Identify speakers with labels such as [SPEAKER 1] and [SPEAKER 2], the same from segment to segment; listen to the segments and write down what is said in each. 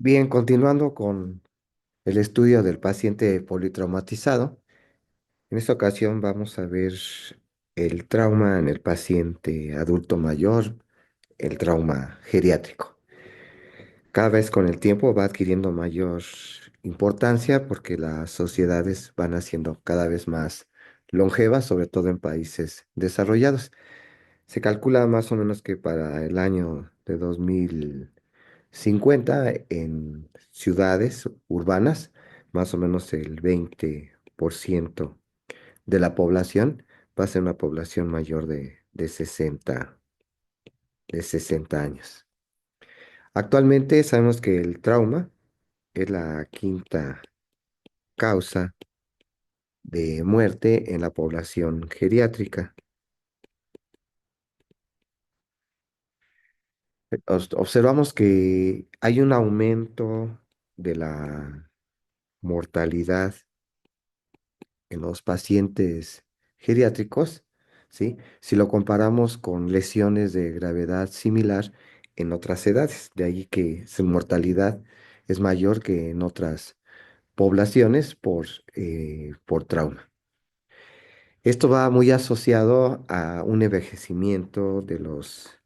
[SPEAKER 1] Bien, continuando con el estudio del paciente politraumatizado, en esta ocasión vamos a ver el trauma en el paciente adulto mayor, el trauma geriátrico. Cada vez con el tiempo va adquiriendo mayor importancia porque las sociedades van haciendo cada vez más longevas, sobre todo en países desarrollados. Se calcula más o menos que para el año de 2050 en ciudades urbanas, más o menos el 20% de la población va a ser una población mayor de 60 años. Actualmente sabemos que el trauma es la quinta causa de muerte en la población geriátrica. Observamos que hay un aumento de la mortalidad en los pacientes geriátricos, ¿sí? Si lo comparamos con lesiones de gravedad similar en otras edades, de ahí que su mortalidad es mayor que en otras poblaciones por trauma. Esto va muy asociado a un envejecimiento de los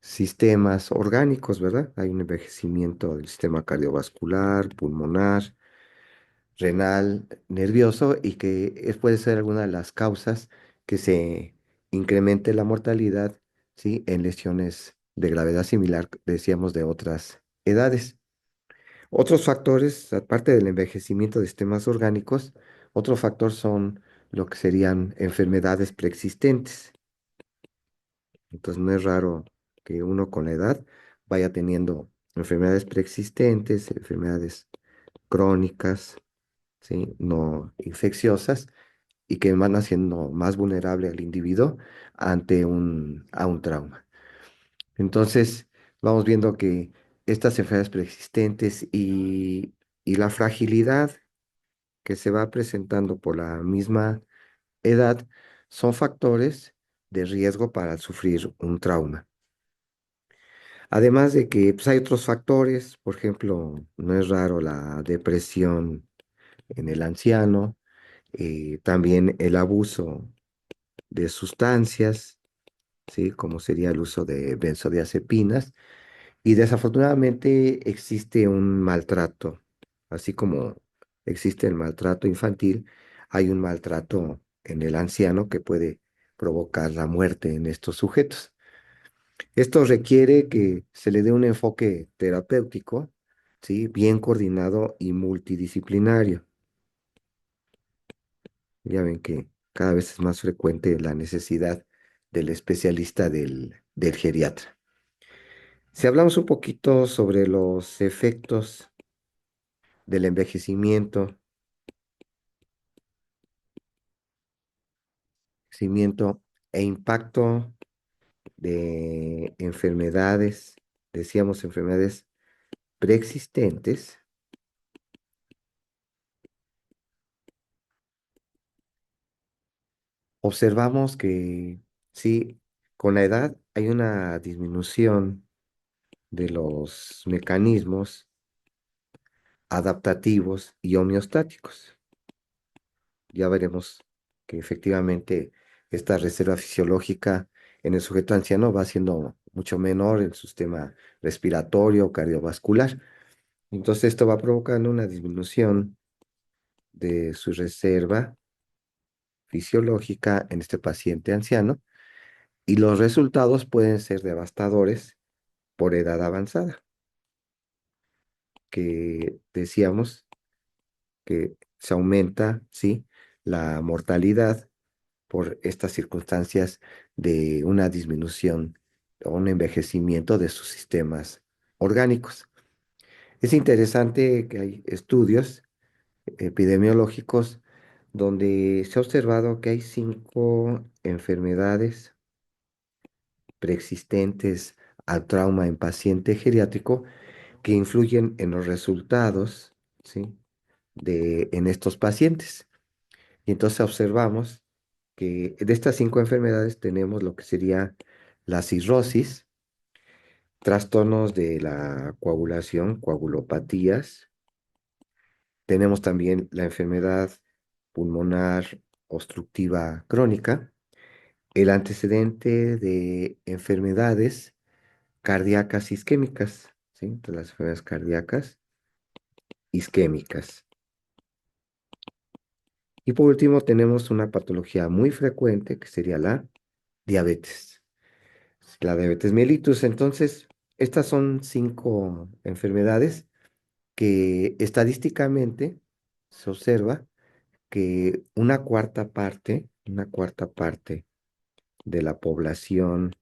[SPEAKER 1] sistemas orgánicos, ¿verdad? Hay un envejecimiento del sistema cardiovascular, pulmonar, renal, nervioso y que puede ser alguna de las causas que se incremente la mortalidad, ¿sí? En lesiones de gravedad similar, decíamos, de otras edades. Otros factores, aparte del envejecimiento de sistemas orgánicos, otro factor son lo que serían enfermedades preexistentes. Entonces no es raro que uno con la edad vaya teniendo enfermedades preexistentes, enfermedades crónicas, ¿sí? No infecciosas y que van haciendo más vulnerable al individuo a un trauma. Entonces, vamos viendo que estas enfermedades preexistentes y la fragilidad que se va presentando por la misma edad son factores de riesgo para sufrir un trauma. Además de que pues, hay otros factores, por ejemplo, no es raro la depresión en el anciano, también el abuso de sustancias, ¿sí? Como sería el uso de benzodiazepinas. Y desafortunadamente existe un maltrato, así como existe el maltrato infantil, hay un maltrato en el anciano que puede provocar la muerte en estos sujetos. Esto requiere que se le dé un enfoque terapéutico, ¿sí? Bien coordinado y multidisciplinario. Ya ven que cada vez es más frecuente la necesidad del especialista del geriatra. Si hablamos un poquito sobre los efectos del envejecimiento, crecimiento e impacto de enfermedades, decíamos enfermedades preexistentes, observamos que sí, con la edad hay una disminución de los mecanismos adaptativos y homeostáticos. Ya veremos que efectivamente esta reserva fisiológica en el sujeto anciano va siendo mucho menor en su sistema respiratorio, cardiovascular. Entonces esto va provocando una disminución de su reserva fisiológica en este paciente anciano y los resultados pueden ser devastadores por edad avanzada, que decíamos que se aumenta, ¿sí? La mortalidad por estas circunstancias de una disminución o un envejecimiento de sus sistemas orgánicos. Es interesante que hay estudios epidemiológicos donde se ha observado que hay 5 enfermedades preexistentes al trauma en paciente geriátrico que influyen en los resultados, ¿sí? En estos pacientes. Y entonces observamos que de estas 5 enfermedades tenemos lo que sería la cirrosis, trastornos de la coagulación, coagulopatías. Tenemos también la enfermedad pulmonar obstructiva crónica, el antecedente de enfermedades cardíacas isquémicas, ¿sí? De las enfermedades cardíacas isquémicas. Y por último, tenemos una patología muy frecuente que sería la diabetes. La diabetes mellitus. Entonces, estas son 5 enfermedades que estadísticamente se observa que una cuarta parte de la población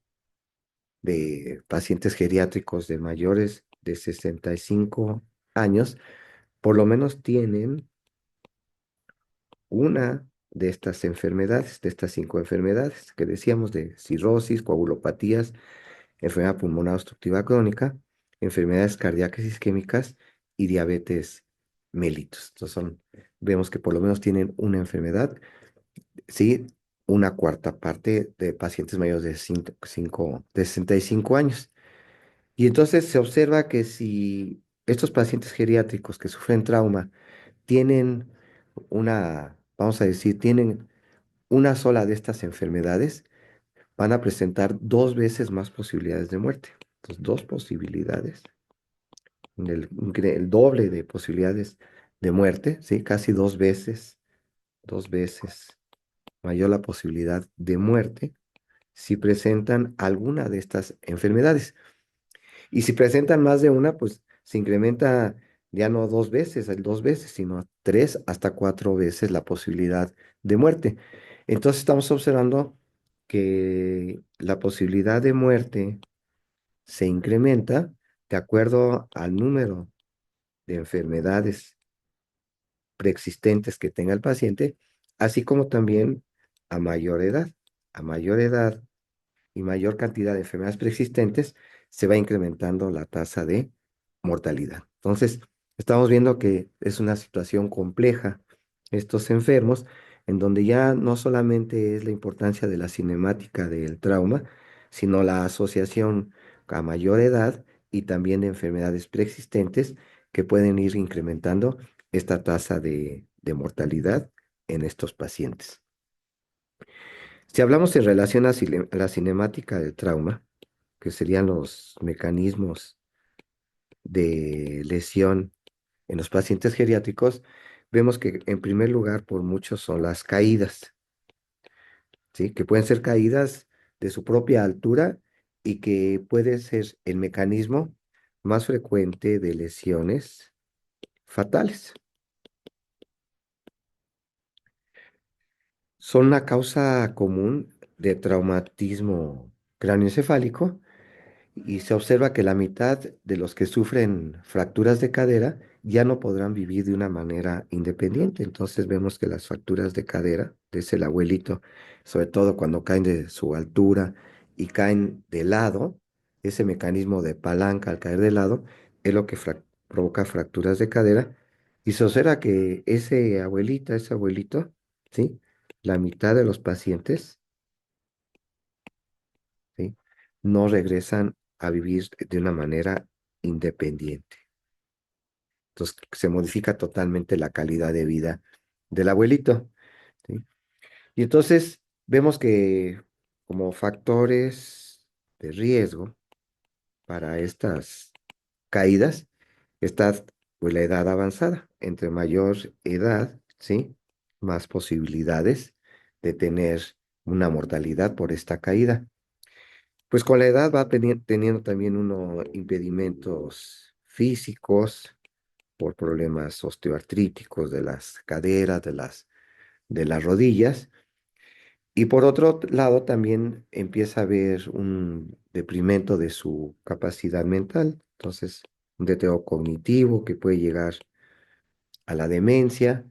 [SPEAKER 1] de pacientes geriátricos de mayores de 65 años, por lo menos tienen una de estas enfermedades, de estas 5 enfermedades que decíamos de cirrosis, coagulopatías, enfermedad pulmonar obstructiva crónica, enfermedades cardíacas isquémicas y diabetes mellitus. Entonces vemos que por lo menos tienen una enfermedad, sí, una cuarta parte de pacientes mayores de, de 65 años. Y entonces se observa que si estos pacientes geriátricos que sufren trauma tienen vamos a decir, tienen una sola de estas enfermedades, van a presentar 2 veces más posibilidades de muerte. Entonces, 2 posibilidades, el doble de posibilidades de muerte, ¿sí? Casi 2 veces mayor la posibilidad de muerte si presentan alguna de estas enfermedades. Y si presentan más de una, pues se incrementa ya no 2 veces, 2 veces, sino 3 hasta 4 veces la posibilidad de muerte. Entonces estamos observando que la posibilidad de muerte se incrementa de acuerdo al número de enfermedades preexistentes que tenga el paciente, así como también a mayor edad. A mayor edad y mayor cantidad de enfermedades preexistentes, se va incrementando la tasa de mortalidad. Entonces, estamos viendo que es una situación compleja estos enfermos, en donde ya no solamente es la importancia de la cinemática del trauma, sino la asociación a mayor edad y también de enfermedades preexistentes que pueden ir incrementando esta tasa de mortalidad en estos pacientes. Si hablamos en relación a la cinemática del trauma, que serían los mecanismos de lesión en los pacientes geriátricos, vemos que en primer lugar por muchos son las caídas, ¿sí? Que pueden ser caídas de su propia altura y que puede ser el mecanismo más frecuente de lesiones fatales. Son una causa común de traumatismo cráneoencefálico y se observa que la mitad de los que sufren fracturas de cadera ya no podrán vivir de una manera independiente. Entonces vemos que las fracturas de cadera, es el abuelito, sobre todo cuando caen de su altura y caen de lado, ese mecanismo de palanca al caer de lado es lo que provoca fracturas de cadera. Y se observa que ese abuelito, ¿sí? La mitad de los pacientes, ¿sí? No regresan a vivir de una manera independiente. Entonces se modifica totalmente la calidad de vida del abuelito, ¿sí? Y entonces vemos que como factores de riesgo para estas caídas está pues, la edad avanzada. Entre mayor edad, ¿sí? Más posibilidades de tener una mortalidad por esta caída. Pues con la edad va teniendo también uno impedimentos físicos por problemas osteoartríticos de las caderas, de las rodillas. Y por otro lado también empieza a haber un deprimento de su capacidad mental. Entonces, un deterioro cognitivo que puede llegar a la demencia.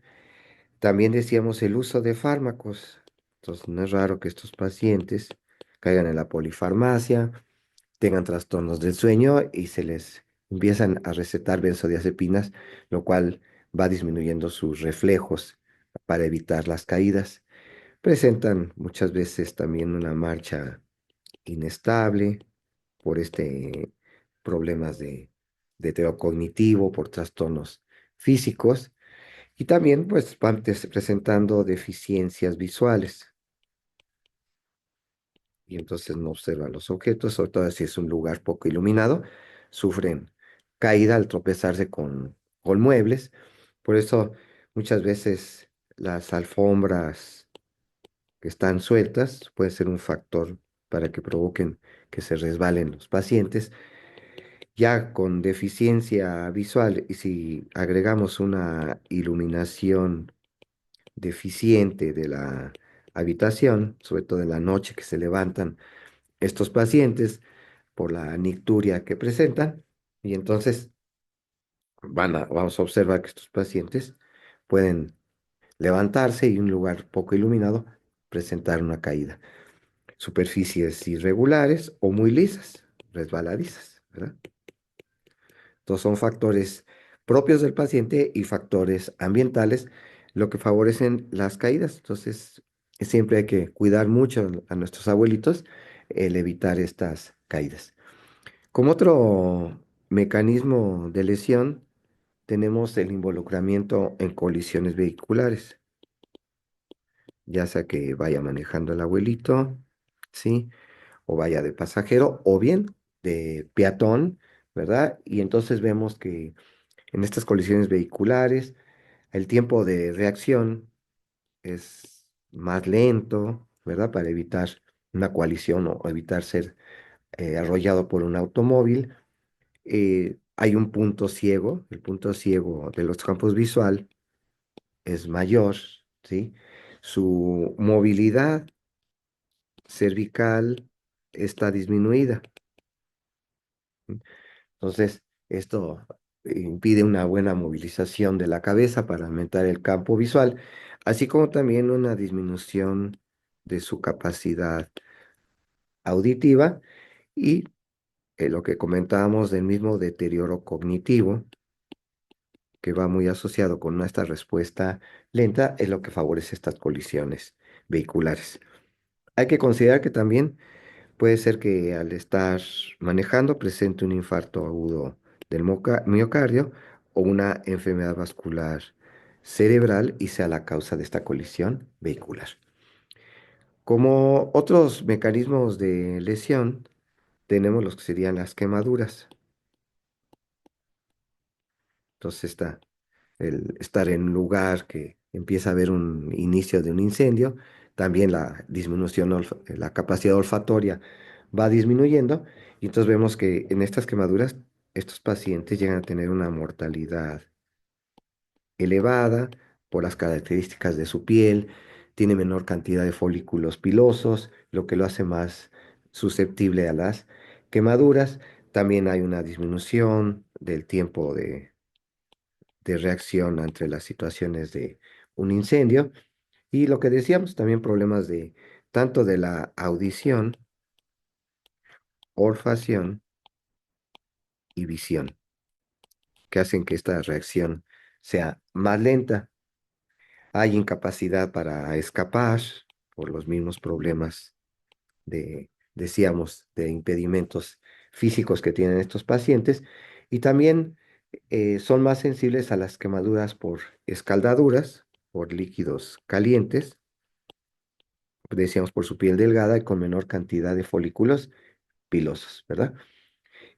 [SPEAKER 1] También decíamos el uso de fármacos. Entonces, no es raro que estos pacientes caigan en la polifarmacia, tengan trastornos del sueño y se les empiezan a recetar benzodiazepinas, lo cual va disminuyendo sus reflejos para evitar las caídas. Presentan muchas veces también una marcha inestable por este problemas de deterioro cognitivo, por trastornos físicos y también pues van presentando deficiencias visuales y entonces no observan los objetos, sobre todo si es un lugar poco iluminado, sufren caída al tropezarse con muebles. Por eso muchas veces las alfombras que están sueltas pueden ser un factor para que provoquen que se resbalen los pacientes. Ya con deficiencia visual y si agregamos una iluminación deficiente de la habitación, sobre todo en la noche que se levantan estos pacientes por la nicturia que presentan, y entonces vamos a observar que estos pacientes pueden levantarse y en un lugar poco iluminado presentar una caída. Superficies irregulares o muy lisas, resbaladizas, ¿verdad? Estos son factores propios del paciente y factores ambientales, lo que favorecen las caídas. Entonces, siempre hay que cuidar mucho a nuestros abuelitos el evitar estas caídas. Como otro mecanismo de lesión, tenemos el involucramiento en colisiones vehiculares, ya sea que vaya manejando el abuelito, ¿sí? O vaya de pasajero, o bien de peatón, ¿verdad? Y entonces vemos que en estas colisiones vehiculares, el tiempo de reacción es más lento, ¿verdad? Para evitar una colisión o evitar ser arrollado por un automóvil. Hay un punto ciego, el punto ciego de los campos visual es mayor, ¿sí? Su movilidad cervical está disminuida. Entonces, esto impide una buena movilización de la cabeza para aumentar el campo visual, así como también una disminución de su capacidad auditiva y lo que comentábamos del mismo deterioro cognitivo, que va muy asociado con esta respuesta lenta, es lo que favorece estas colisiones vehiculares. Hay que considerar que también puede ser que al estar manejando presente un infarto agudo del miocardio o una enfermedad vascular cerebral y sea la causa de esta colisión vehicular. Como otros mecanismos de lesión, tenemos los que serían las quemaduras. Entonces está el estar en un lugar que empieza a haber un inicio de un incendio, también la disminución, la capacidad olfatoria va disminuyendo, y entonces vemos que en estas quemaduras estos pacientes llegan a tener una mortalidad elevada por las características de su piel, tiene menor cantidad de folículos pilosos, lo que lo hace más susceptible a las quemaduras. También hay una disminución del tiempo de reacción ante las situaciones de un incendio. Y lo que decíamos, también problemas de tanto de la audición, olfacción y visión, que hacen que esta reacción sea más lenta. Hay incapacidad para escapar por los mismos problemas decíamos, de impedimentos físicos que tienen estos pacientes. Y también son más sensibles a las quemaduras por escaldaduras, por líquidos calientes, decíamos por su piel delgada y con menor cantidad de folículos pilosos, ¿verdad?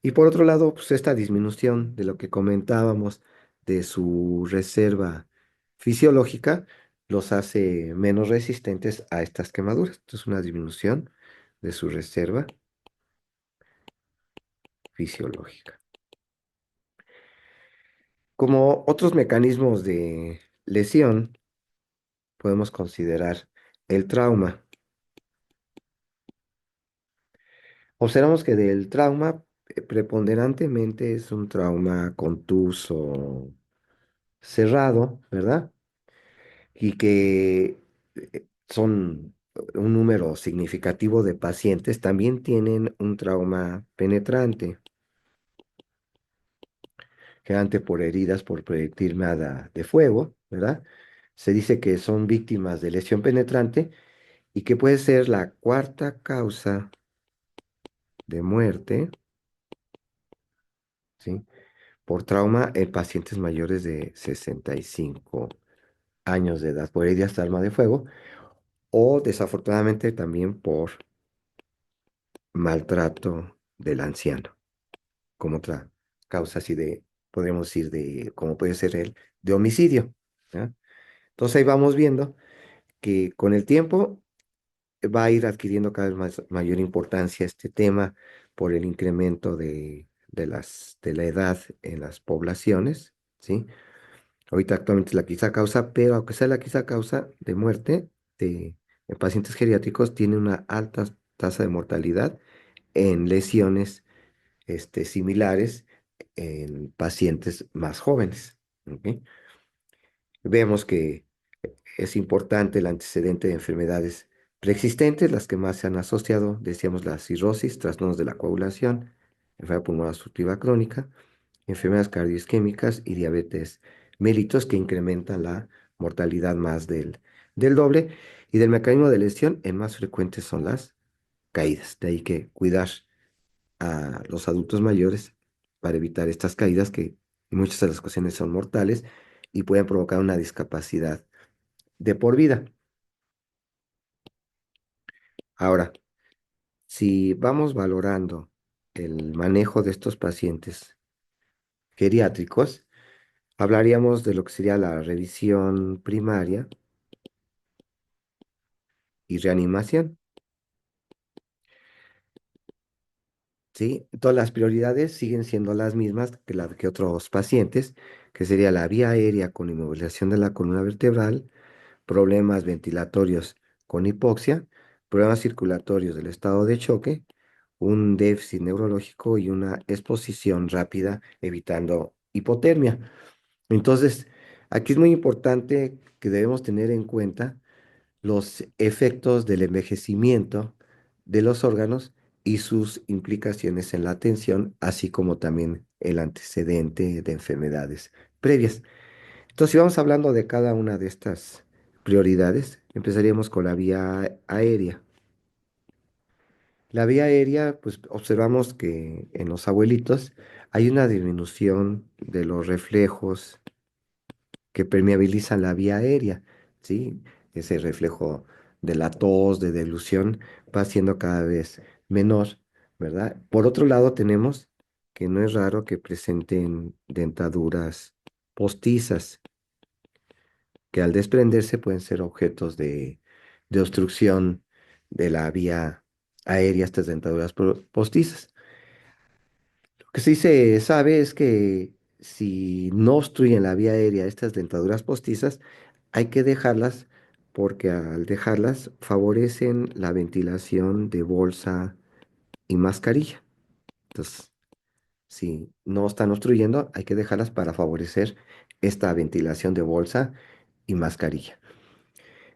[SPEAKER 1] Y por otro lado, pues esta disminución de lo que comentábamos de su reserva fisiológica los hace menos resistentes a estas quemaduras. Entonces, una disminución de su reserva fisiológica. Como otros mecanismos de lesión, podemos considerar el trauma. Observamos que del trauma preponderantemente es un trauma contuso cerrado, ¿verdad? Y que son un número significativo de pacientes también tienen un trauma penetrante, generalmente por heridas por proyectil de fuego, ¿verdad? Se dice que son víctimas de lesión penetrante y que puede ser la cuarta causa de muerte ¿sí? Por trauma en pacientes mayores de 65 años de edad por heridas de arma de fuego o desafortunadamente también por maltrato del anciano, como otra causa así de, podríamos decir, de, como puede ser el de homicidio. ¿Ya? Entonces ahí vamos viendo que con el tiempo va a ir adquiriendo cada vez más mayor importancia este tema por el incremento de la edad en las poblaciones, ¿sí? Ahorita actualmente es la quinta causa, pero aunque sea la quinta causa de muerte de, en pacientes geriátricos, tiene una alta tasa de mortalidad en lesiones similares en pacientes más jóvenes. ¿Ok? Vemos que es importante el antecedente de enfermedades preexistentes, las que más se han asociado, decíamos la cirrosis, trastornos de la coagulación, enfermedad pulmonar obstructiva crónica, enfermedades cardioisquémicas y diabetes mellitus que incrementan la mortalidad más del doble. Y del mecanismo de lesión, el más frecuente son las caídas. De ahí que cuidar a los adultos mayores para evitar estas caídas que en muchas de las ocasiones son mortales y pueden provocar una discapacidad de por vida. Ahora, si vamos valorando el manejo de estos pacientes geriátricos, hablaríamos de lo que sería la revisión primaria y reanimación, ¿sí? Todas las prioridades siguen siendo las mismas que las que otros pacientes, que sería la vía aérea con inmovilización de la columna vertebral, problemas ventilatorios con hipoxia, problemas circulatorios del estado de choque, un déficit neurológico y una exposición rápida evitando hipotermia. Entonces, aquí es muy importante que debemos tener en cuenta los efectos del envejecimiento de los órganos y sus implicaciones en la atención, así como también el antecedente de enfermedades previas. Entonces, si vamos hablando de cada una de estas prioridades, empezaríamos con la vía aérea. La vía aérea, pues observamos que en los abuelitos hay una disminución de los reflejos que permeabilizan la vía aérea, ¿sí? Ese reflejo de la tos, de delusión, va siendo cada vez menor, ¿verdad? Por otro lado, tenemos que no es raro que presenten dentaduras postizas, que al desprenderse pueden ser objetos de obstrucción de la vía aérea, estas dentaduras postizas. Lo que sí se sabe es que si no obstruyen la vía aérea estas dentaduras postizas, hay que dejarlas porque al dejarlas favorecen la ventilación de bolsa y mascarilla. Entonces, si no están obstruyendo, hay que dejarlas para favorecer esta ventilación de bolsa y mascarilla.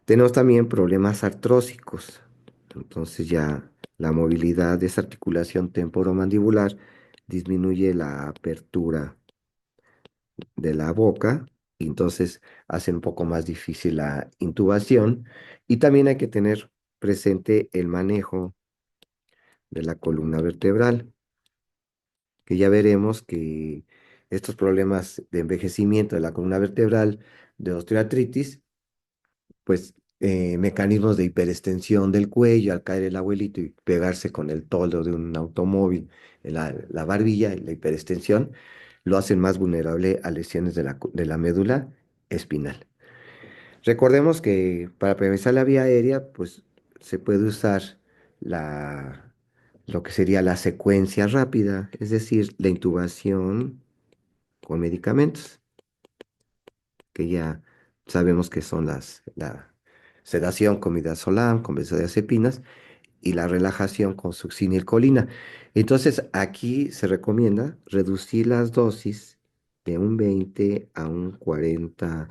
[SPEAKER 1] Tenemos también problemas artrósicos. Entonces ya la movilidad de esa articulación temporomandibular disminuye la apertura de la boca y entonces hace un poco más difícil la intubación. Y también hay que tener presente el manejo de la columna vertebral, que ya veremos que estos problemas de envejecimiento de la columna vertebral, de osteoartritis, pues mecanismos de hiperextensión del cuello al caer el abuelito y pegarse con el toldo de un automóvil, en la barbilla, la hiperextensión, lo hacen más vulnerable a lesiones de la médula espinal. Recordemos que para prevenir la vía aérea, pues se puede usar la, lo que sería la secuencia rápida, es decir, la intubación con medicamentos que ya sabemos que son la sedación con midazolam, con benzodiazepinas y la relajación con succinilcolina. Entonces, aquí se recomienda reducir las dosis de un 20 a un 40%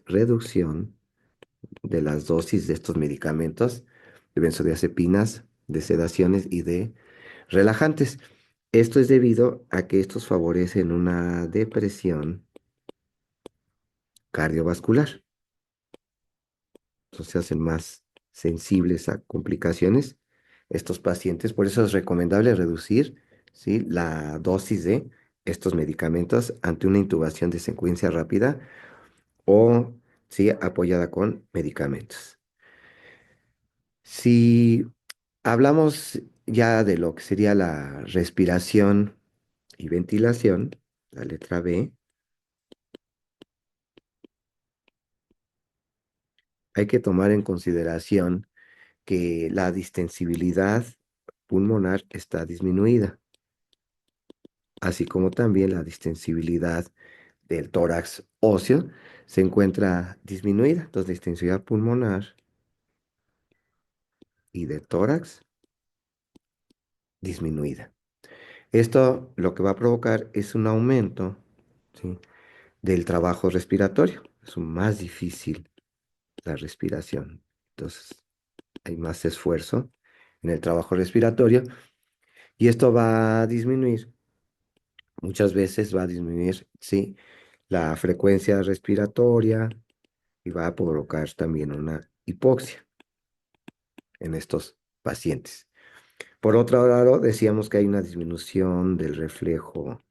[SPEAKER 1] reducción de las dosis de estos medicamentos, de benzodiazepinas, de sedaciones y de relajantes. Esto es debido a que estos favorecen una depresión cardiovascular. Entonces se hacen más sensibles a complicaciones estos pacientes. Por eso es recomendable reducir ¿sí? La dosis de estos medicamentos ante una intubación de secuencia rápida o, ¿sí? Apoyada con medicamentos. Si hablamos ya de lo que sería la respiración y ventilación, la letra B, hay que tomar en consideración que la distensibilidad pulmonar está disminuida, así como también la distensibilidad del tórax óseo se encuentra disminuida. Entonces, distensibilidad pulmonar y de tórax disminuida. Esto lo que va a provocar es un aumento, ¿sí? Del trabajo respiratorio. Es más difícil la respiración. Entonces, hay más esfuerzo en el trabajo respiratorio y esto va a disminuir, muchas veces va a disminuir, sí, la frecuencia respiratoria y va a provocar también una hipoxia en estos pacientes. Por otro lado, decíamos que hay una disminución del reflejo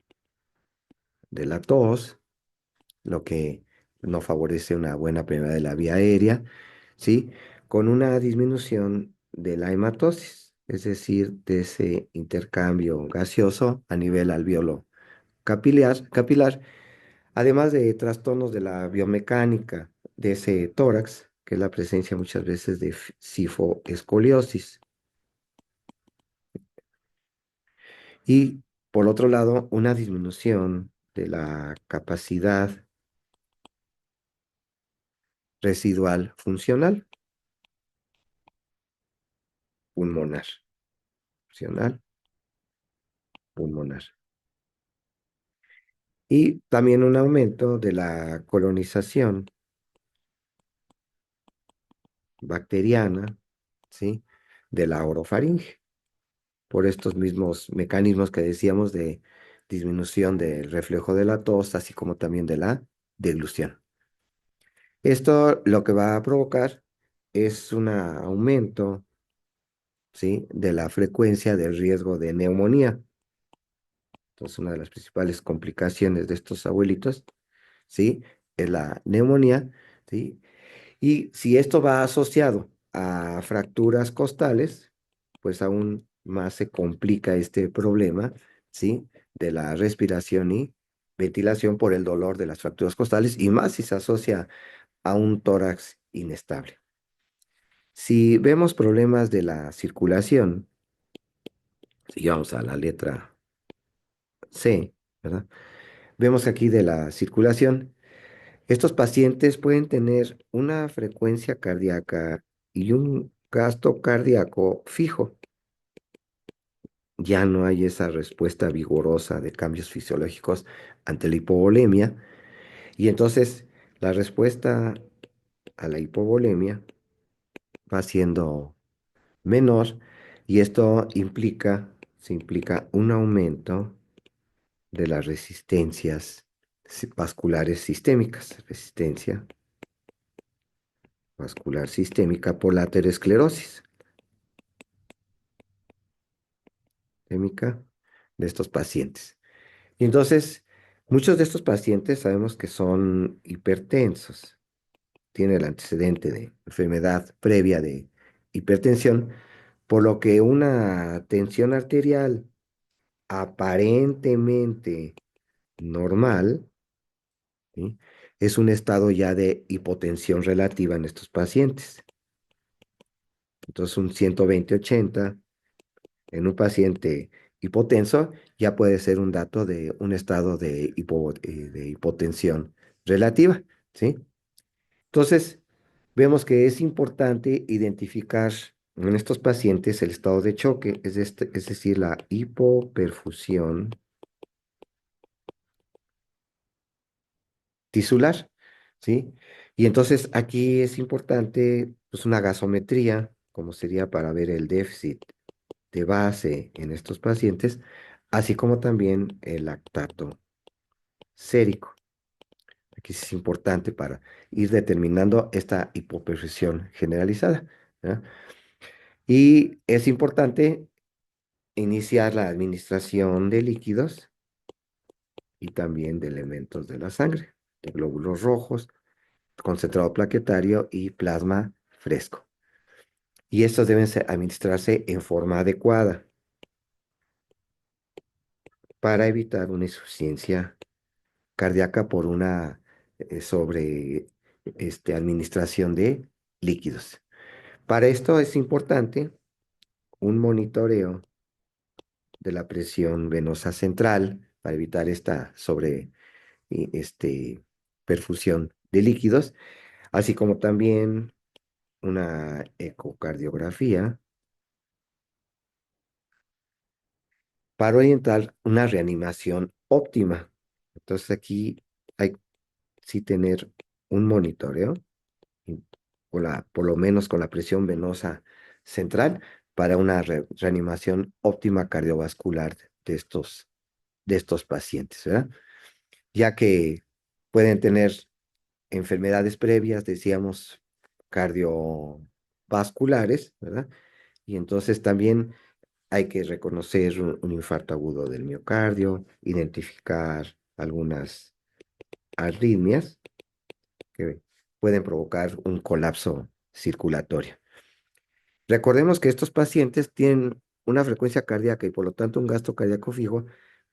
[SPEAKER 1] de la tos, lo que no favorece una buena permeabilidad de la vía aérea, ¿sí? Con una disminución de la hematosis, es decir, de ese intercambio gaseoso a nivel alveolo capilar, además de trastornos de la biomecánica de ese tórax, que es la presencia muchas veces de sifoescoliosis. Y por otro lado, una disminución de la capacidad residual funcional pulmonar, funcional pulmonar. Y también un aumento de la colonización bacteriana, ¿sí? De la orofaringe, por estos mismos mecanismos que decíamos de disminución del reflejo de la tos, así como también de la deglución. Esto lo que va a provocar es un aumento, ¿sí? De la frecuencia del riesgo de neumonía. Entonces, una de las principales complicaciones de estos abuelitos, ¿sí? Es la neumonía, ¿sí? Y si esto va asociado a fracturas costales, pues aún más se complica este problema, ¿sí? De la respiración y ventilación por el dolor de las fracturas costales y más si se asocia a un tórax inestable. Si vemos problemas de la circulación, si vamos a la letra C, ¿verdad? Vemos aquí de la circulación. Estos pacientes pueden tener una frecuencia cardíaca y un gasto cardíaco fijo. Ya no hay esa respuesta vigorosa de cambios fisiológicos ante la hipovolemia. Y entonces la respuesta a la hipovolemia va siendo menor y esto se implica un aumento de las resistencias vasculares sistémicas, resistencia vascular sistémica por la aterosclerosis sistémica de estos pacientes. Y entonces, muchos de estos pacientes sabemos que son hipertensos, tienen el antecedente de enfermedad previa de hipertensión, por lo que una tensión arterial aparentemente normal, ¿sí? Es un estado ya de hipotensión relativa en estos pacientes. Entonces, un 120/80 en un paciente hipotenso ya puede ser un dato de un estado de hipotensión relativa, ¿sí? Entonces, vemos que es importante identificar en estos pacientes el estado de choque, es decir, la hipoperfusión tisular, ¿sí? Y entonces aquí es importante pues, una gasometría, como sería para ver el déficit de base en estos pacientes, así como también el lactato sérico. Aquí sí es importante para ir determinando esta hipoperfusión generalizada, ¿verdad? Y es importante iniciar la administración de líquidos y también de elementos de la sangre, de glóbulos rojos, concentrado plaquetario y plasma fresco. Y estos deben administrarse en forma adecuada para evitar una insuficiencia cardíaca por una sobre administración de líquidos. Para esto es importante un monitoreo de la presión venosa central para evitar esta perfusión de líquidos, así como también una ecocardiografía para orientar una reanimación óptima. Entonces aquí hay sí tener un monitoreo, por lo menos con la presión venosa central, para una reanimación óptima cardiovascular de estos pacientes, ¿verdad? Ya que pueden tener enfermedades previas, decíamos, cardiovasculares, ¿verdad? Y entonces también hay que reconocer un infarto agudo del miocardio, identificar algunas arritmias que pueden provocar un colapso circulatorio. Recordemos que estos pacientes tienen una frecuencia cardíaca y por lo tanto un gasto cardíaco fijo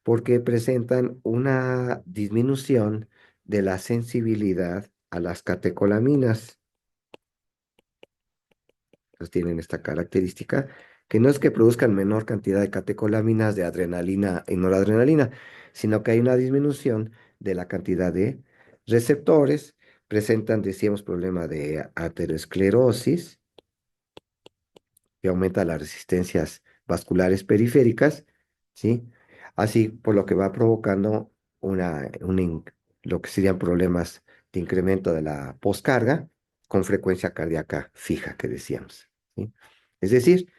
[SPEAKER 1] porque presentan una disminución de la sensibilidad a las catecolaminas. Entonces tienen esta característica que no es que produzcan menor cantidad de catecolaminas de adrenalina y noradrenalina, sino que hay una disminución de la cantidad de receptores. Presentan, decíamos, problema de aterosclerosis que aumenta las resistencias vasculares periféricas, ¿sí? Así por lo que va provocando lo que serían problemas de incremento de la poscarga con frecuencia cardíaca fija que decíamos, ¿sí? Es decir,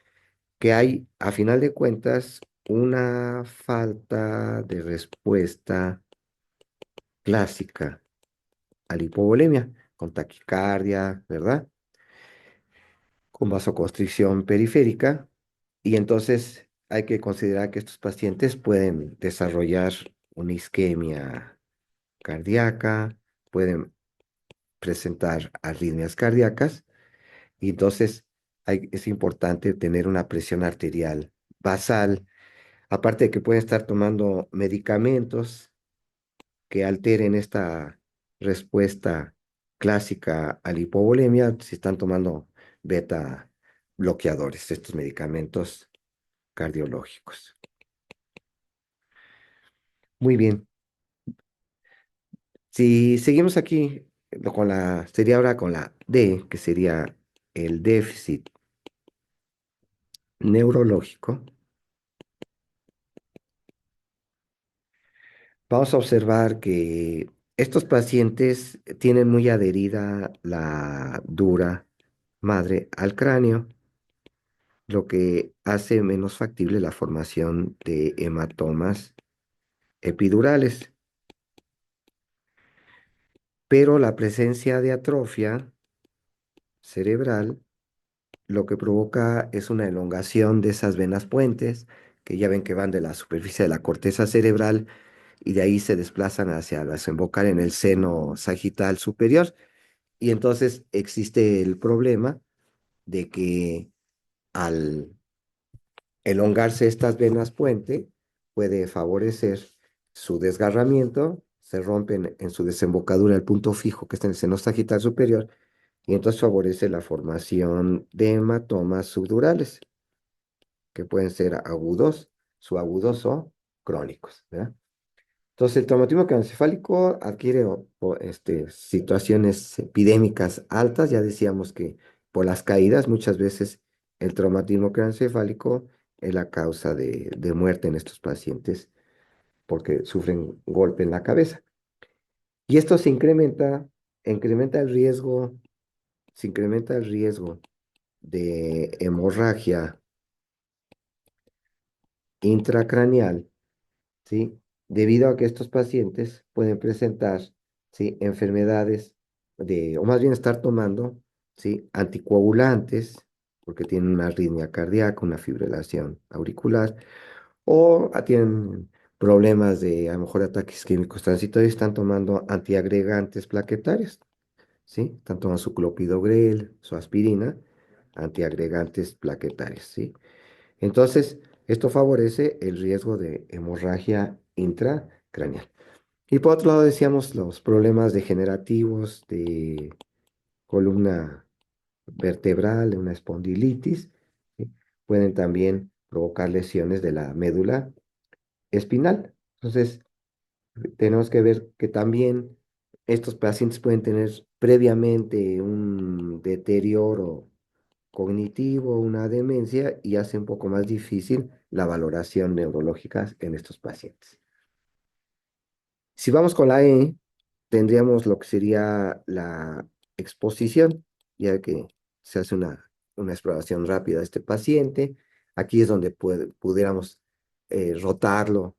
[SPEAKER 1] que hay, a final de cuentas, una falta de respuesta clásica a la hipovolemia, con taquicardia, ¿verdad? Con vasoconstricción periférica, y entonces hay que considerar que estos pacientes pueden desarrollar una isquemia cardíaca, pueden presentar arritmias cardíacas, y entonces es importante tener una presión arterial basal, aparte de que pueden estar tomando medicamentos que alteren esta respuesta clásica a la hipovolemia, si están tomando beta bloqueadores, estos medicamentos cardiológicos. Muy bien. Si seguimos aquí sería ahora con la D, que sería el déficit neurológico, vamos a observar que estos pacientes tienen muy adherida la dura madre al cráneo, lo que hace menos factible la formación de hematomas epidurales. Pero la presencia de atrofia cerebral lo que provoca es una elongación de esas venas puentes, que ya ven que van de la superficie de la corteza cerebral y de ahí se desplazan hacia desembocar en el seno sagital superior. Y entonces existe el problema de que al elongarse estas venas puente, puede favorecer su desgarramiento, se rompen en su desembocadura el punto fijo que está en el seno sagital superior, y entonces favorece la formación de hematomas subdurales, que pueden ser agudos, subagudos o crónicos, ¿verdad? Entonces, el traumatismo craneoencefálico adquiere situaciones epidémicas altas. Ya decíamos que por las caídas, muchas veces el traumatismo craneoencefálico es la causa de muerte en estos pacientes porque sufren golpe en la cabeza. Y esto incrementa el riesgo, se incrementa el riesgo de hemorragia intracraneal, ¿sí? Debido a que estos pacientes pueden presentar, ¿sí? Enfermedades o más bien estar tomando, ¿sí? Anticoagulantes porque tienen una arritmia cardíaca, una fibrilación auricular, o tienen problemas de a lo mejor ataques químicos transitorios, están tomando antiagregantes plaquetarios, ¿sí? Están tomando su clopidogrel, su aspirina, antiagregantes plaquetarios, ¿sí? Entonces, esto favorece el riesgo de hemorragia intracraneal. Y por otro lado, decíamos los problemas degenerativos de columna vertebral, una espondilitis, ¿sí? Pueden también provocar lesiones de la médula espinal. Entonces, tenemos que ver que también estos pacientes pueden tener previamente un deterioro cognitivo, una demencia, y hace un poco más difícil la valoración neurológica en estos pacientes. Si vamos con la E, tendríamos lo que sería la exposición, ya que se hace una exploración rápida de este paciente. Aquí es donde pudiéramos rotarlo,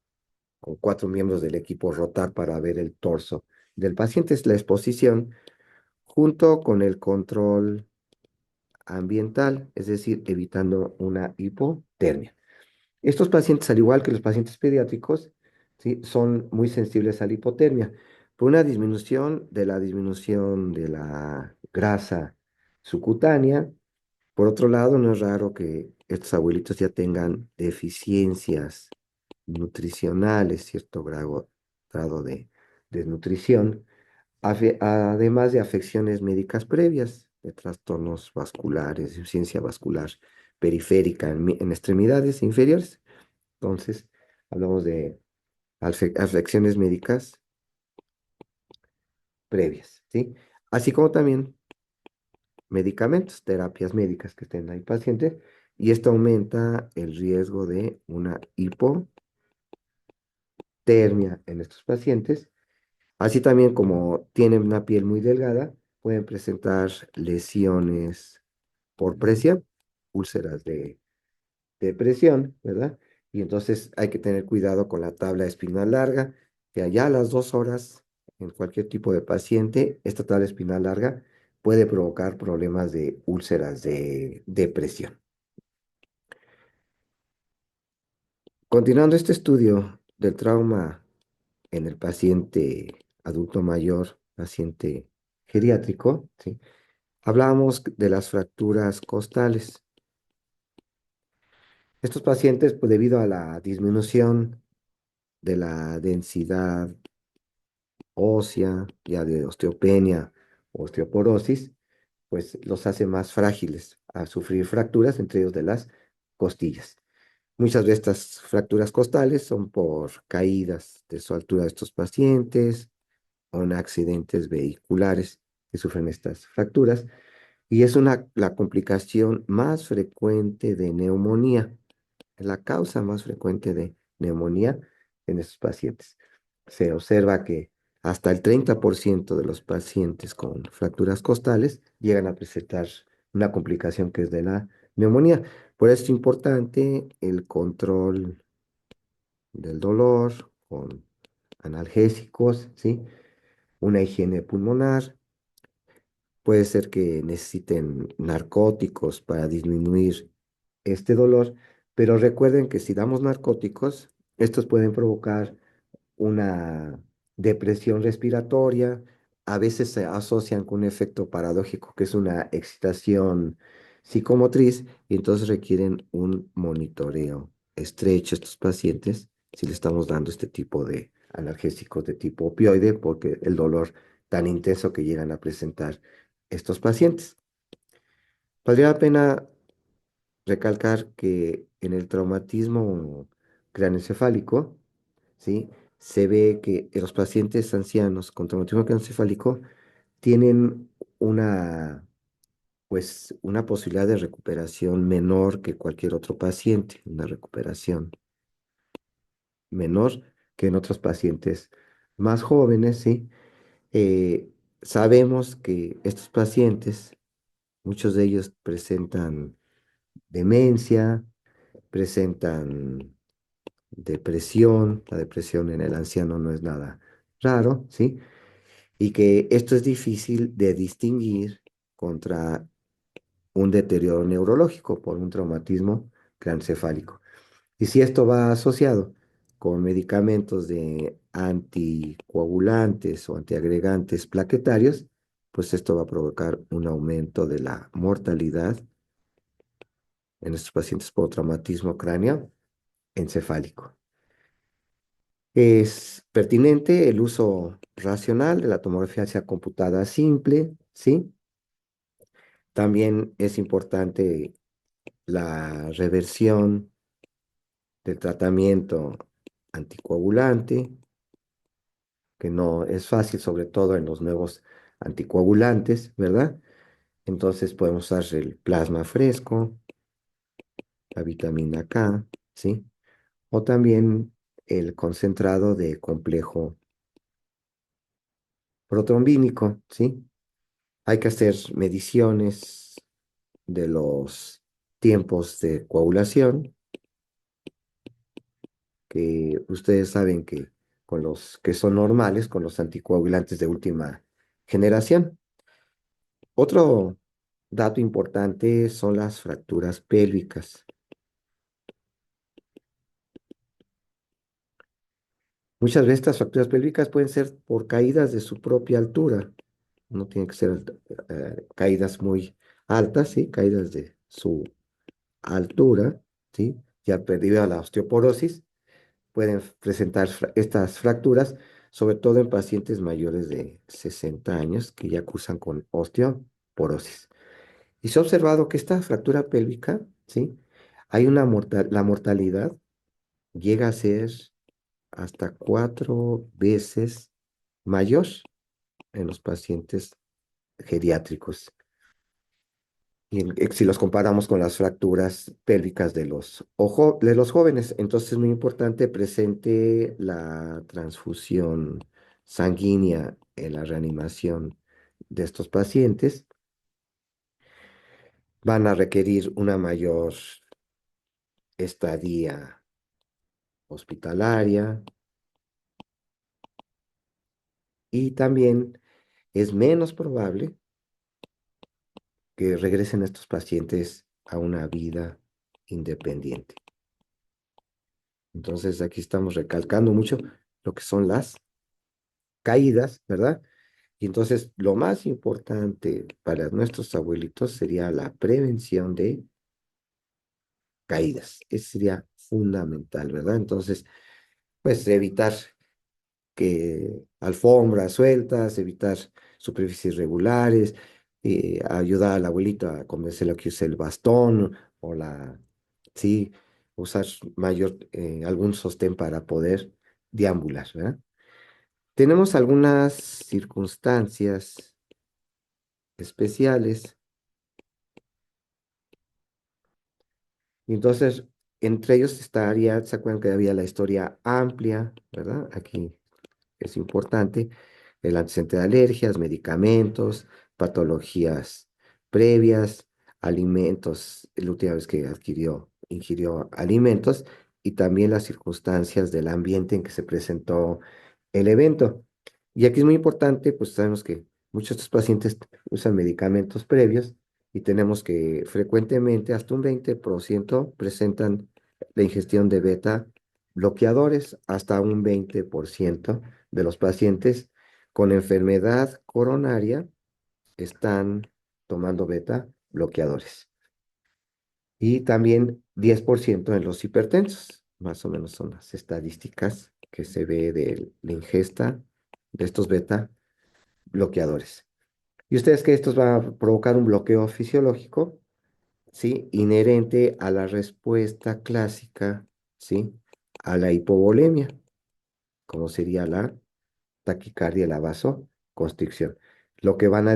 [SPEAKER 1] con cuatro miembros del equipo rotar para ver el torso del paciente. Es la exposición junto con el control ambiental, es decir, evitando una hipotermia. Estos pacientes, al igual que los pacientes pediátricos, ¿sí? Son muy sensibles a la hipotermia. Por una disminución de la grasa subcutánea. Por otro lado, no es raro que estos abuelitos ya tengan deficiencias nutricionales, cierto grado de desnutrición, además de afecciones médicas previas, de trastornos vasculares, insuficiencia vascular periférica en extremidades inferiores. Entonces, hablamos de afecciones médicas previas, ¿sí? Así como también medicamentos, terapias médicas que estén ahí paciente, y esto aumenta el riesgo de una hipotermia en estos pacientes. Así también como tienen una piel muy delgada, pueden presentar lesiones por presión, úlceras de presión, ¿verdad? Y entonces hay que tener cuidado con la tabla espinal larga, que allá a las 2 horas, en cualquier tipo de paciente, esta tabla espinal larga puede provocar problemas de úlceras de presión. Continuando este estudio del trauma en el paciente adulto mayor, paciente geriátrico, ¿sí? Hablábamos de las fracturas costales. Estos pacientes, pues debido a la disminución de la densidad ósea, ya de osteopenia o osteoporosis, pues los hace más frágiles a sufrir fracturas, entre ellos de las costillas. Muchas de estas fracturas costales son por caídas de su altura de estos pacientes o en accidentes vehiculares que sufren estas fracturas, y es la complicación más frecuente de neumonía, es la causa más frecuente de neumonía en estos pacientes. Se observa que hasta el 30% de los pacientes con fracturas costales llegan a presentar una complicación que es de la neumonía. Por eso es importante el control del dolor con analgésicos, ¿sí? Una higiene pulmonar. Puede ser que necesiten narcóticos para disminuir este dolor, pero recuerden que si damos narcóticos, estos pueden provocar una depresión respiratoria, a veces se asocian con un efecto paradójico que es una excitación psicomotriz, y entonces requieren un monitoreo estrecho estos pacientes si le estamos dando este tipo de analgésicos de tipo opioide, porque el dolor tan intenso que llegan a presentar estos pacientes. Valdría la pena recalcar que en el traumatismo craneoencefálico, ¿sí? Se ve que los pacientes ancianos con traumatismo craneoencefálico tienen una, pues, una posibilidad de recuperación menor que cualquier otro paciente, una recuperación menor que en otros pacientes más jóvenes, ¿sí? Eh, Sabemos que estos pacientes, muchos de ellos presentan demencia, presentan depresión. La depresión en el anciano no es nada raro, ¿sí? Y que esto es difícil de distinguir contra un deterioro neurológico por un traumatismo craneoencefálico. Y si esto va asociado con medicamentos de anticoagulantes o antiagregantes plaquetarios, pues esto va a provocar un aumento de la mortalidad en estos pacientes por traumatismo cráneo encefálico. Es pertinente el uso racional de la tomografía hacia computada simple, ¿sí? También es importante la reversión del tratamiento anticoagulante, que no es fácil, sobre todo en los nuevos anticoagulantes, ¿verdad? Entonces podemos usar el plasma fresco, la vitamina K, ¿sí? O también el concentrado de complejo protrombínico, ¿sí? Hay que hacer mediciones de los tiempos de coagulación, que ustedes saben que con los que son normales, con los anticoagulantes de última generación. Otro dato importante son las fracturas pélvicas. Muchas veces estas fracturas pélvicas pueden ser por caídas de su propia altura. No tienen que ser caídas muy altas, ¿sí? Caídas de su altura, ¿sí? Ya debido a la osteoporosis, pueden presentar estas fracturas, sobre todo en pacientes mayores de 60 años que ya cursan con osteoporosis. Y se ha observado que esta fractura pélvica, ¿sí? La mortalidad llega a ser hasta 4 veces mayor en los pacientes geriátricos. Y si los comparamos con las fracturas pélvicas de los jóvenes, entonces es muy importante presente la transfusión sanguínea en la reanimación de estos pacientes. Van a requerir una mayor estadía hospitalaria y también es menos probable que regresen estos pacientes a una vida independiente. Entonces aquí estamos recalcando mucho lo que son las caídas, ¿verdad? Y entonces lo más importante para nuestros abuelitos sería la prevención de caídas. Eso sería fundamental, ¿verdad? Entonces, pues evitar que alfombras sueltas, evitar superficies regulares, ayudar al abuelito a convencerlo que use el bastón o sí, usar algún sostén para poder deambular, ¿verdad? Tenemos algunas circunstancias especiales. Y entonces, entre ellos estaría, ¿se acuerdan que había la historia amplia, ¿verdad? Aquí es importante, el antecedente de alergias, medicamentos, patologías previas, alimentos, la última vez que ingirió alimentos, y también las circunstancias del ambiente en que se presentó el evento. Y aquí es muy importante, pues sabemos que muchos de estos pacientes usan medicamentos previos y tenemos que frecuentemente hasta un 20% presentan la ingestión de beta bloqueadores, hasta un 20% de los pacientes con enfermedad coronaria están tomando beta bloqueadores. Y también 10% en los hipertensos. Más o menos son las estadísticas que se ve de la ingesta de estos beta bloqueadores. ¿Y ustedes que estos van a provocar un bloqueo fisiológico? ¿Sí? Inherente a la respuesta clásica, ¿sí? A la hipovolemia, como sería la taquicardia, la vasoconstricción. Lo que va a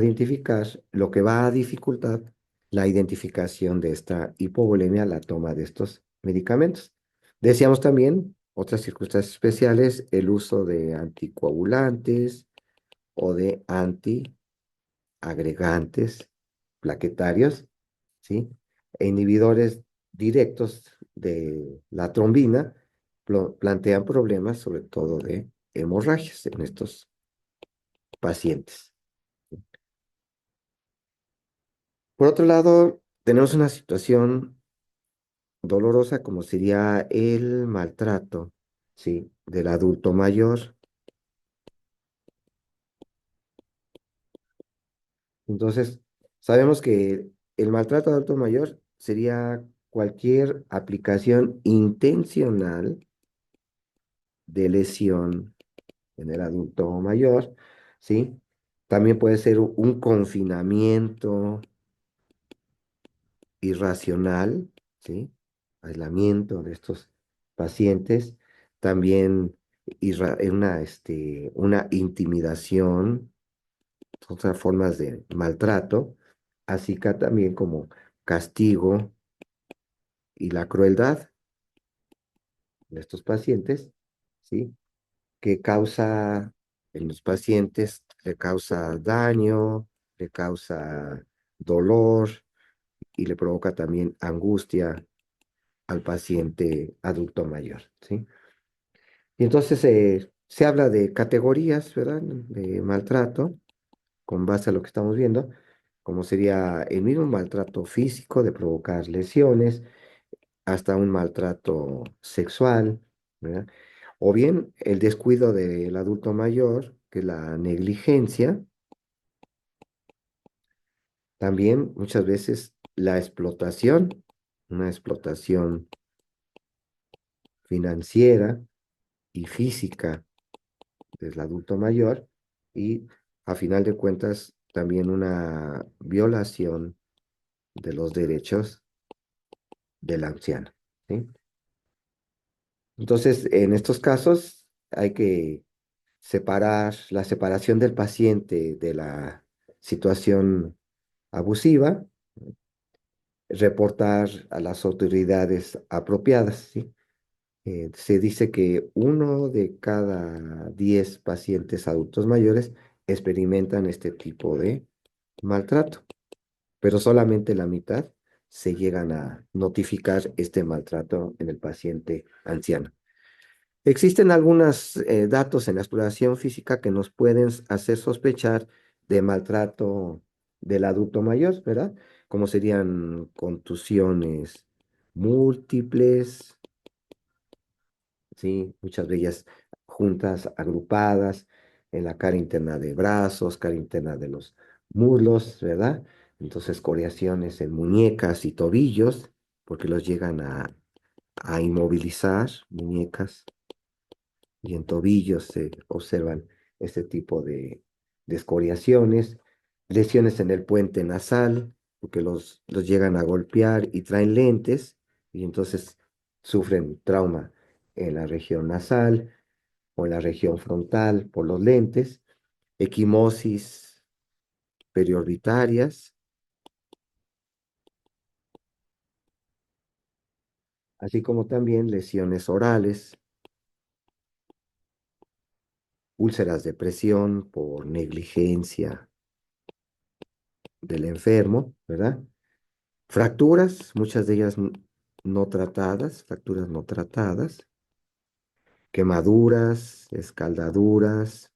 [SPEAKER 1] dificultar la identificación de esta hipovolemia, la toma de estos medicamentos. Decíamos también, otras circunstancias especiales, el uso de anticoagulantes o de antiagregantes plaquetarios, ¿sí? E inhibidores directos de la trombina plantean problemas, sobre todo de hemorragias en estos pacientes. Por otro lado, tenemos una situación dolorosa como sería el maltrato, ¿sí? Del adulto mayor. Entonces, sabemos que el maltrato al adulto mayor sería cualquier aplicación intencional de lesión en el adulto mayor, ¿sí? También puede ser un confinamiento irracional, ¿sí? Aislamiento de estos pacientes. También una intimidación, otras formas de maltrato, así que también como castigo y la crueldad de estos pacientes, ¿sí? Que causa en los pacientes, le causa daño, le causa dolor y le provoca también angustia al paciente adulto mayor, ¿sí? Y entonces se habla de categorías, ¿verdad? De maltrato, con base a lo que estamos viendo, como sería el mismo maltrato físico de provocar lesiones, hasta un maltrato sexual, ¿verdad? O bien el descuido del adulto mayor, que es la negligencia, también muchas veces la explotación, una explotación financiera y física del adulto mayor y a final de cuentas también una violación de los derechos del anciano, ¿sí? Entonces, en estos casos hay que separar la separación del paciente de la situación abusiva, reportar a las autoridades apropiadas, ¿sí? Se dice que 1 de cada 10 pacientes adultos mayores experimentan este tipo de maltrato, pero solamente la mitad se llegan a notificar este maltrato en el paciente anciano. Existen algunos datos en la exploración física que nos pueden hacer sospechar de maltrato del adulto mayor, ¿verdad? Como serían contusiones múltiples, ¿sí? Muchas de ellas juntas, agrupadas en la cara interna de brazos, cara interna de los muslos, ¿verdad? Entonces, coriaciones en muñecas y tobillos, porque los llegan a inmovilizar, muñecas y en tobillos se observan este tipo de escoriaciones, lesiones en el puente nasal, porque los llegan a golpear y traen lentes, y entonces sufren trauma en la región nasal o en la región frontal por los lentes, equimosis periorbitarias, así como también lesiones orales, úlceras de presión por negligencia del enfermo, ¿verdad? Fracturas, muchas de ellas no tratadas, fracturas no tratadas, quemaduras, escaldaduras,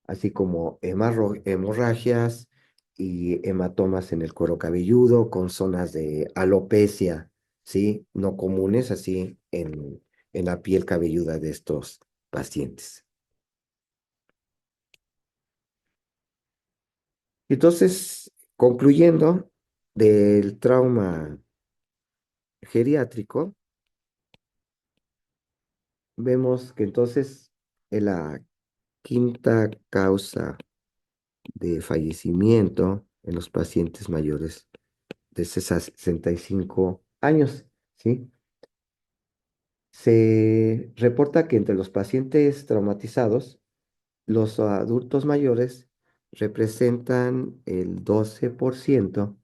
[SPEAKER 1] así como hemorragias y hematomas en el cuero cabelludo con zonas de alopecia, ¿sí? No comunes así en la piel cabelluda de estos pacientes. Entonces, concluyendo del trauma geriátrico, vemos que entonces en la quinta causa de fallecimiento en los pacientes mayores de 65 años, ¿sí? Se reporta que entre los pacientes traumatizados, los adultos mayores representan el 12%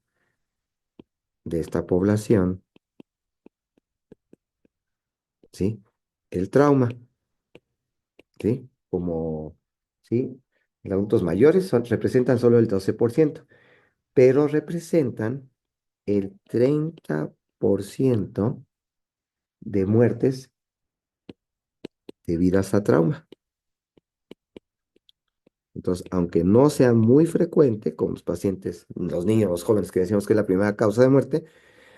[SPEAKER 1] de esta población, ¿sí? El trauma, ¿sí? ¿Sí? Los adultos mayores representan solo el 12%, pero representan el 30% de muertes debidas a trauma. Entonces, aunque no sea muy frecuente con los pacientes, los niños, los jóvenes que decimos que es la primera causa de muerte,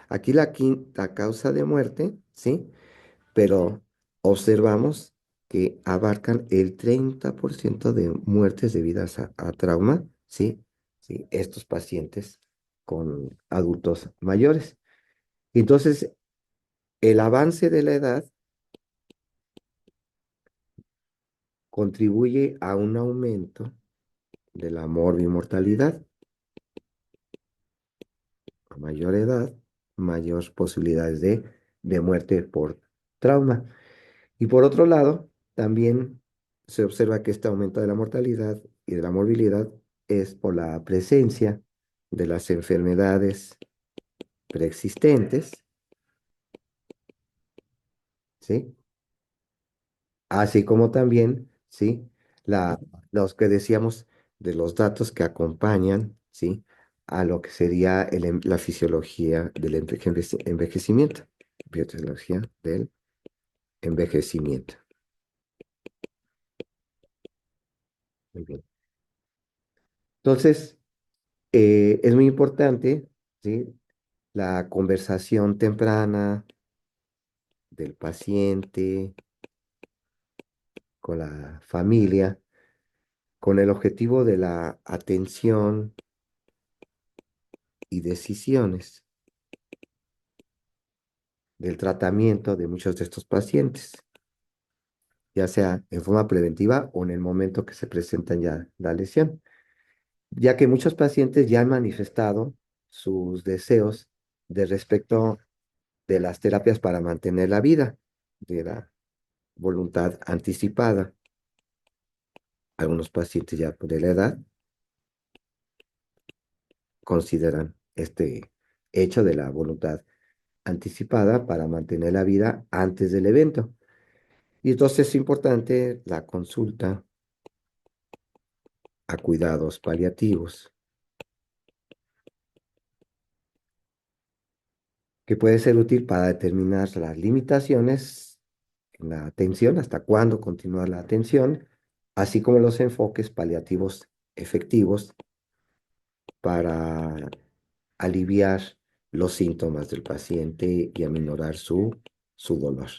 [SPEAKER 1] aquí la quinta causa de muerte, ¿sí? Pero observamos que abarcan el 30% de muertes debidas a trauma, ¿sí? Sí, estos pacientes con adultos mayores. Entonces, el avance de la edad contribuye a un aumento de la morbimortalidad. A mayor edad, mayor posibilidades de muerte por trauma. Y por otro lado, también se observa que este aumento de la mortalidad y de la morbilidad es por la presencia de las enfermedades preexistentes, ¿sí? Así como también, ¿sí? Los que decíamos de los datos que acompañan, ¿sí? A lo que sería la fisiología del envejecimiento, biotecnología del envejecimiento. Muy bien. Entonces, es muy importante, ¿sí? La conversación temprana del paciente con la familia, con el objetivo de la atención y decisiones del tratamiento de muchos de estos pacientes, ya sea en forma preventiva o en el momento que se presentan ya la lesión, ya que muchos pacientes ya han manifestado sus deseos de respecto de las terapias para mantener la vida, de la voluntad anticipada. Algunos pacientes ya de la edad consideran este hecho de la voluntad anticipada para mantener la vida antes del evento. Y entonces es importante la consulta a cuidados paliativos, que puede ser útil para determinar las limitaciones en la atención, hasta cuándo continuar la atención, así como los enfoques paliativos efectivos para aliviar los síntomas del paciente y aminorar su dolor.